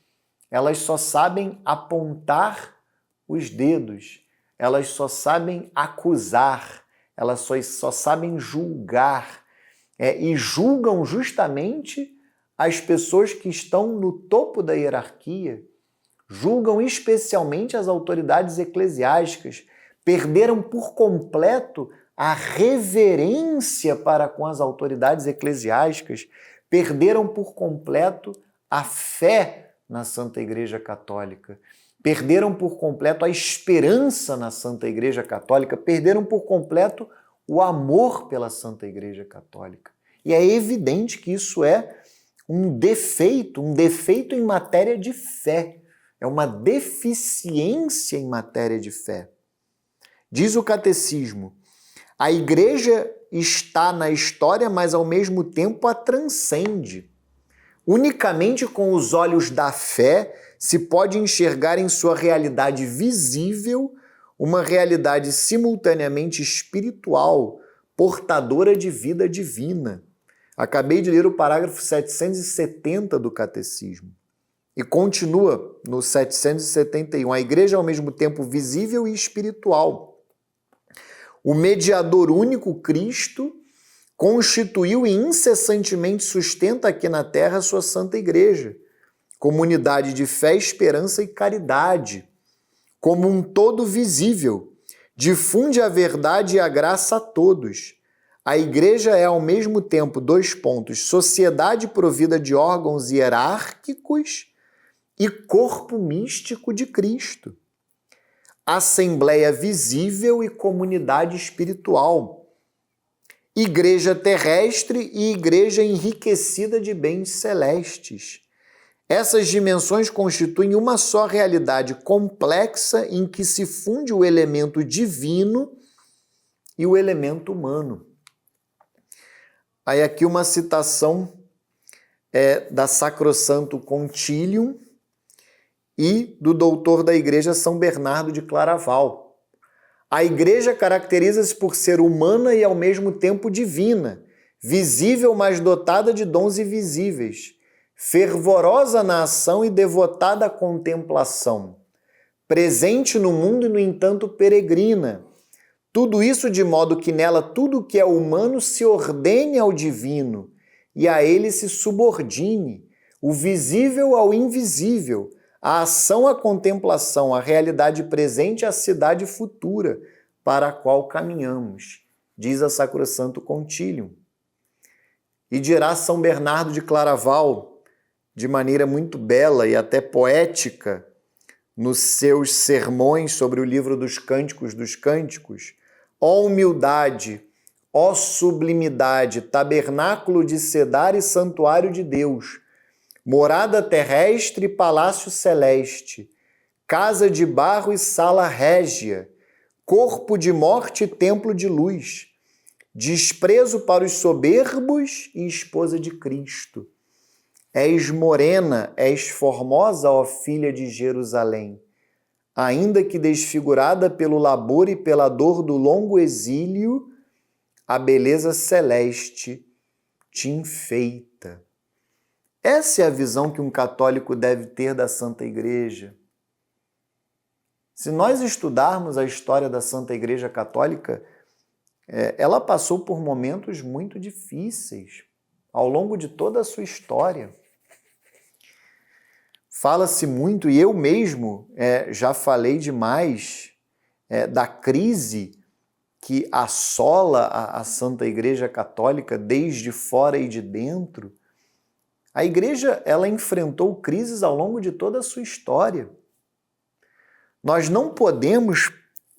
[SPEAKER 1] elas só sabem apontar os dedos, elas só sabem acusar, elas só sabem julgar, e julgam justamente as pessoas que estão no topo da hierarquia, julgam especialmente as autoridades eclesiásticas, perderam por completo a reverência para com as autoridades eclesiásticas, perderam por completo a fé na Santa Igreja Católica, perderam por completo a esperança na Santa Igreja Católica, perderam por completo o amor pela Santa Igreja Católica. E é evidente que isso é um defeito em matéria de fé. É uma deficiência em matéria de fé. Diz o catecismo: a igreja está na história, mas ao mesmo tempo a transcende. Unicamente com os olhos da fé se pode enxergar em sua realidade visível uma realidade simultaneamente espiritual, portadora de vida divina. Acabei de ler o parágrafo 770 do Catecismo. E continua no 771. A igreja é ao mesmo tempo visível e espiritual. O mediador único, Cristo, constituiu e incessantemente sustenta aqui na terra a sua santa igreja, comunidade de fé, esperança e caridade, como um todo visível, difunde a verdade e a graça a todos. A igreja é ao mesmo tempo, sociedade provida de órgãos hierárquicos e corpo místico de Cristo. Assembleia visível e comunidade espiritual. Igreja terrestre e igreja enriquecida de bens celestes. Essas dimensões constituem uma só realidade complexa em que se funde o elemento divino e o elemento humano. Aí aqui uma citação da Sacrosanto Concilium e do doutor da Igreja São Bernardo de Claraval. A Igreja caracteriza-se por ser humana e ao mesmo tempo divina, visível, mas dotada de dons invisíveis, fervorosa na ação e devotada à contemplação, presente no mundo e, no entanto, peregrina. Tudo isso de modo que nela tudo que é humano se ordene ao divino e a ele se subordine, o visível ao invisível, a ação à contemplação, a realidade presente e a cidade futura para a qual caminhamos, diz a Sacrosanto Concilium. E dirá São Bernardo de Claraval, de maneira muito bela e até poética, nos seus sermões sobre o livro dos Cânticos, ó humildade, ó sublimidade, tabernáculo de cedar e santuário de Deus, morada terrestre e palácio celeste, casa de barro e sala régia, corpo de morte e templo de luz, desprezo para os soberbos e esposa de Cristo. És morena, és formosa, ó filha de Jerusalém, ainda que desfigurada pelo labor e pela dor do longo exílio, a beleza celeste te enfeita. Essa é a visão que um católico deve ter da Santa Igreja. Se nós estudarmos a história da Santa Igreja Católica, ela passou por momentos muito difíceis ao longo de toda a sua história. Fala-se muito, e eu mesmo já falei demais, da crise que assola a Santa Igreja Católica desde fora e de dentro. A Igreja, ela enfrentou crises ao longo de toda a sua história. Nós não podemos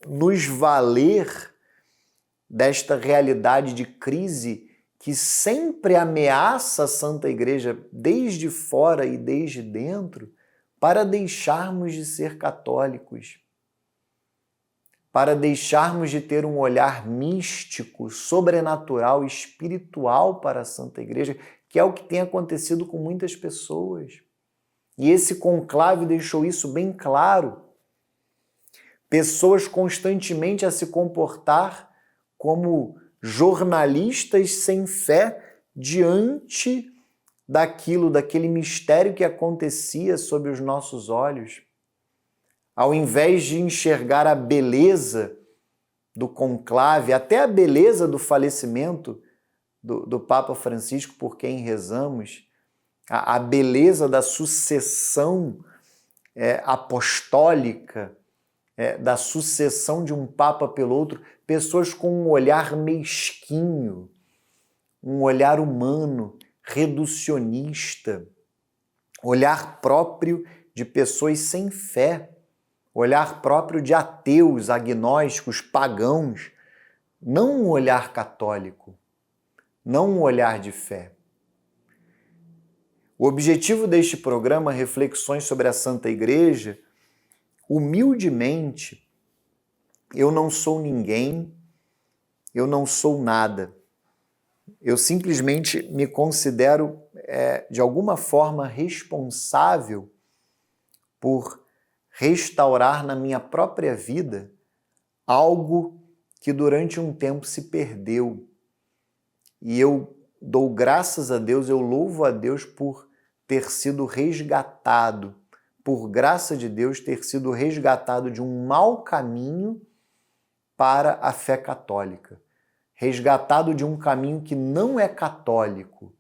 [SPEAKER 1] nos valer desta realidade de crise que sempre ameaça a Santa Igreja desde fora e desde dentro para deixarmos de ser católicos, para deixarmos de ter um olhar místico, sobrenatural, espiritual para a Santa Igreja, que é o que tem acontecido com muitas pessoas. E esse conclave deixou isso bem claro. Pessoas constantemente a se comportar como jornalistas sem fé diante daquele mistério que acontecia sob os nossos olhos. Ao invés de enxergar a beleza do conclave, até a beleza do falecimento do Papa Francisco, por quem rezamos, a beleza da sucessão apostólica, da sucessão de um Papa pelo outro, pessoas com um olhar mesquinho, um olhar humano, reducionista, olhar próprio de pessoas sem fé, olhar próprio de ateus, agnósticos, pagãos, não um olhar católico, não um olhar de fé. O objetivo deste programa, Reflexões sobre a Santa Igreja, humildemente, eu não sou ninguém, eu não sou nada. Eu simplesmente me considero, de alguma forma, responsável por restaurar na minha própria vida algo que durante um tempo se perdeu. E eu dou graças a Deus, eu louvo a Deus por ter sido resgatado, por graça de Deus ter sido resgatado de um mau caminho para a fé católica, resgatado de um caminho que não é católico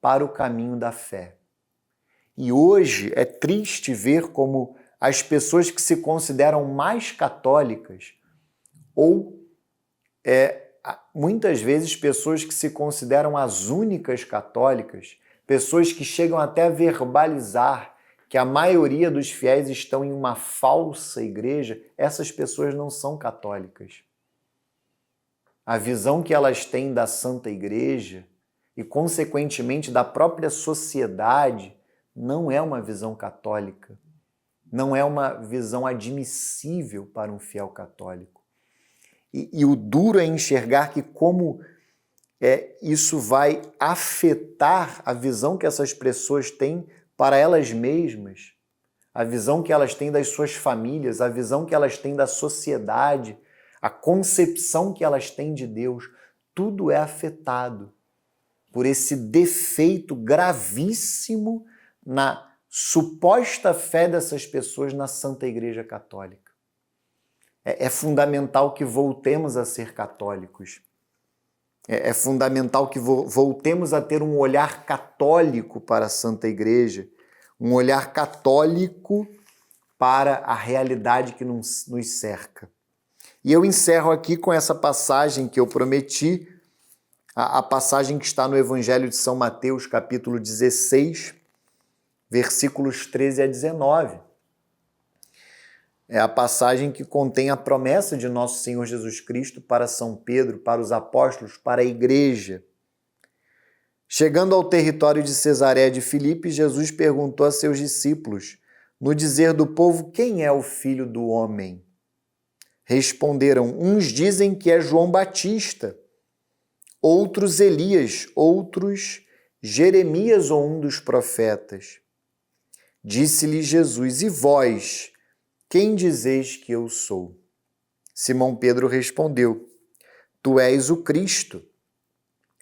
[SPEAKER 1] para o caminho da fé. E hoje é triste ver como as pessoas que se consideram mais católicas, ou muitas vezes pessoas que se consideram as únicas católicas, pessoas que chegam até a verbalizar que a maioria dos fiéis estão em uma falsa igreja, essas pessoas não são católicas. A visão que elas têm da Santa Igreja e, consequentemente, da própria sociedade não é uma visão católica, não é uma visão admissível para um fiel católico. E o duro é enxergar que como isso vai afetar a visão que essas pessoas têm para elas mesmas, a visão que elas têm das suas famílias, a visão que elas têm da sociedade, a concepção que elas têm de Deus, tudo é afetado por esse defeito gravíssimo na suposta fé dessas pessoas na Santa Igreja É fundamental que voltemos a ter um olhar católico para a Santa Igreja, um olhar católico para a realidade que nos cerca. E eu encerro aqui com essa passagem que eu prometi, a passagem que está no Evangelho de São Mateus, capítulo 16, versículos 13 a 19. É a passagem que contém a promessa de nosso Senhor Jesus Cristo para São Pedro, para os apóstolos, para a igreja. Chegando ao território de Cesareia de Filipe, Jesus perguntou a seus discípulos, no dizer do povo, quem é o Filho do Homem? Responderam, uns dizem que é João Batista, outros Elias, outros Jeremias ou um dos profetas. Disse-lhe Jesus, e vós, quem dizeis que eu sou? Simão Pedro respondeu, tu és o Cristo,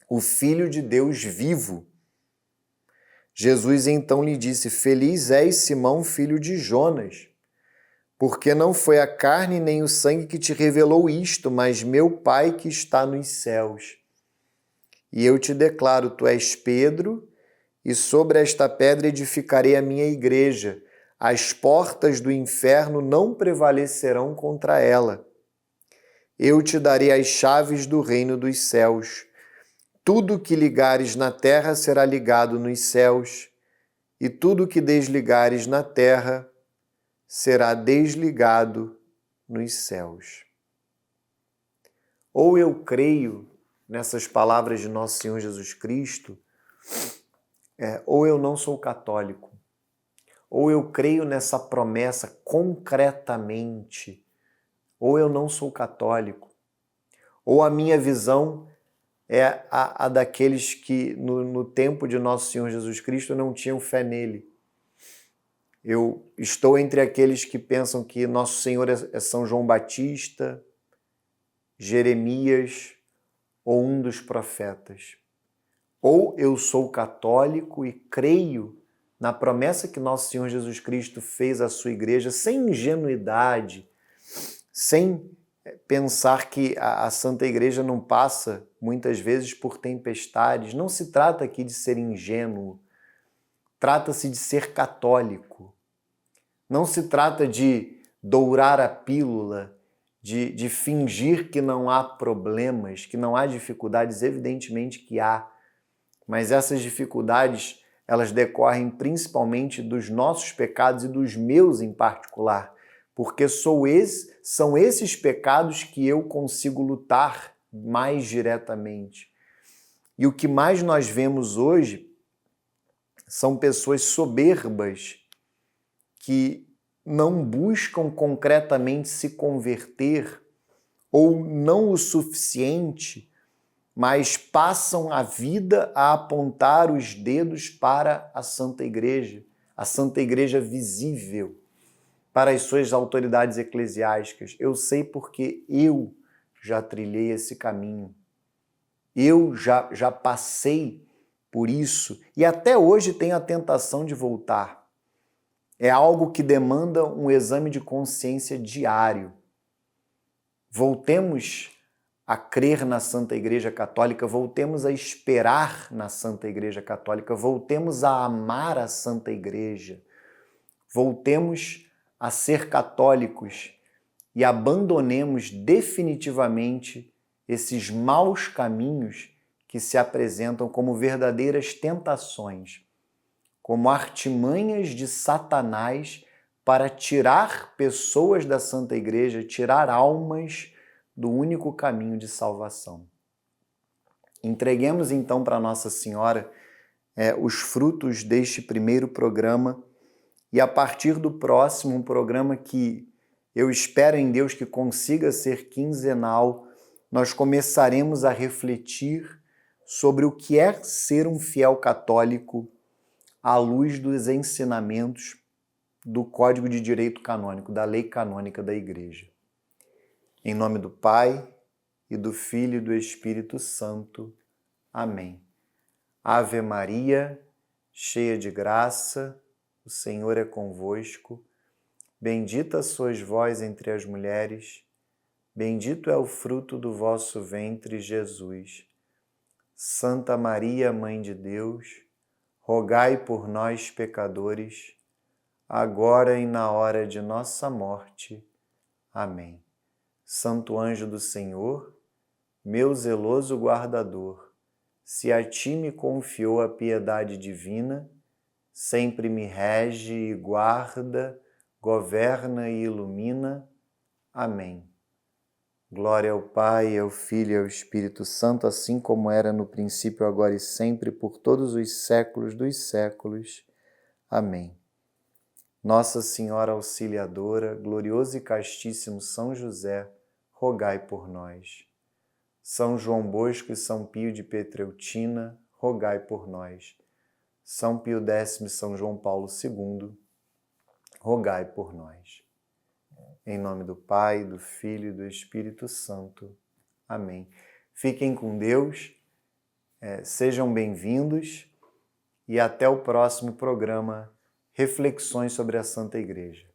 [SPEAKER 1] o Filho de Deus vivo. Jesus então lhe disse, feliz és, Simão, filho de Jonas, porque não foi a carne nem o sangue que te revelou isto, mas meu Pai que está nos céus. E eu te declaro, tu és Pedro, e sobre esta pedra edificarei a minha igreja. As portas do inferno não prevalecerão contra ela. Eu te darei as chaves do reino dos céus. Tudo que ligares na terra será ligado nos céus, e tudo que desligares na terra será desligado nos céus. Ou eu creio nessas palavras de nosso Senhor Jesus Cristo, ou eu não sou católico. Ou eu creio nessa promessa concretamente, ou eu não sou católico. Ou a minha visão é a daqueles que no tempo de nosso Senhor Jesus Cristo não tinham fé nele. Eu estou entre aqueles que pensam que nosso Senhor é São João Batista, Jeremias ou um dos profetas. Ou eu sou católico e creio na promessa que nosso Senhor Jesus Cristo fez à sua igreja, sem ingenuidade, sem pensar que a Santa Igreja não passa, muitas vezes, por tempestades. Não se trata aqui de ser ingênuo, trata-se de ser católico. Não se trata de dourar a pílula, de fingir que não há problemas, que não há dificuldades, evidentemente que há, mas essas dificuldades elas decorrem principalmente dos nossos pecados e dos meus em particular, porque são esses pecados que eu consigo lutar mais diretamente. E o que mais nós vemos hoje são pessoas soberbas que não buscam concretamente se converter ou não o suficiente, mas passam a vida a apontar os dedos para a Santa Igreja visível, para as suas autoridades eclesiásticas. Eu sei porque eu já trilhei esse caminho. Eu já passei por isso e até hoje tenho a tentação de voltar. É algo que demanda um exame de consciência diário. Voltemos a crer na Santa Igreja Católica, voltemos a esperar na Santa Igreja Católica, voltemos a amar a Santa Igreja, voltemos a ser católicos e abandonemos definitivamente esses maus caminhos que se apresentam como verdadeiras tentações, como artimanhas de Satanás para tirar pessoas da Santa Igreja, tirar almas do único caminho de salvação. Entreguemos então para Nossa Senhora os frutos deste primeiro programa e a partir do próximo, um programa que eu espero em Deus que consiga ser quinzenal, nós começaremos a refletir sobre o que é ser um fiel católico à luz dos ensinamentos do Código de Direito Canônico, da lei canônica da Igreja. Em nome do Pai, e do Filho e do Espírito Santo. Amém. Ave Maria, cheia de graça, o Senhor é convosco. Bendita sois vós entre as mulheres, bendito é o fruto do vosso ventre, Jesus. Santa Maria, Mãe de Deus, rogai por nós, pecadores, agora e na hora de nossa morte. Amém. Santo anjo do Senhor, meu zeloso guardador, se a ti me confiou a piedade divina, sempre me rege e guarda, governa e ilumina. Amém. Glória ao Pai, ao Filho e ao Espírito Santo, assim como era no princípio, agora e sempre, por todos os séculos dos séculos. Amém. Nossa Senhora Auxiliadora, glorioso e castíssimo São José, rogai por nós. São João Bosco e São Pio de Pietrelcina, rogai por nós. São Pio X e São João Paulo II, rogai por nós. Em nome do Pai, do Filho e do Espírito Santo. Amém. Fiquem com Deus, sejam bem-vindos e até o próximo programa Reflexões sobre a Santa Igreja.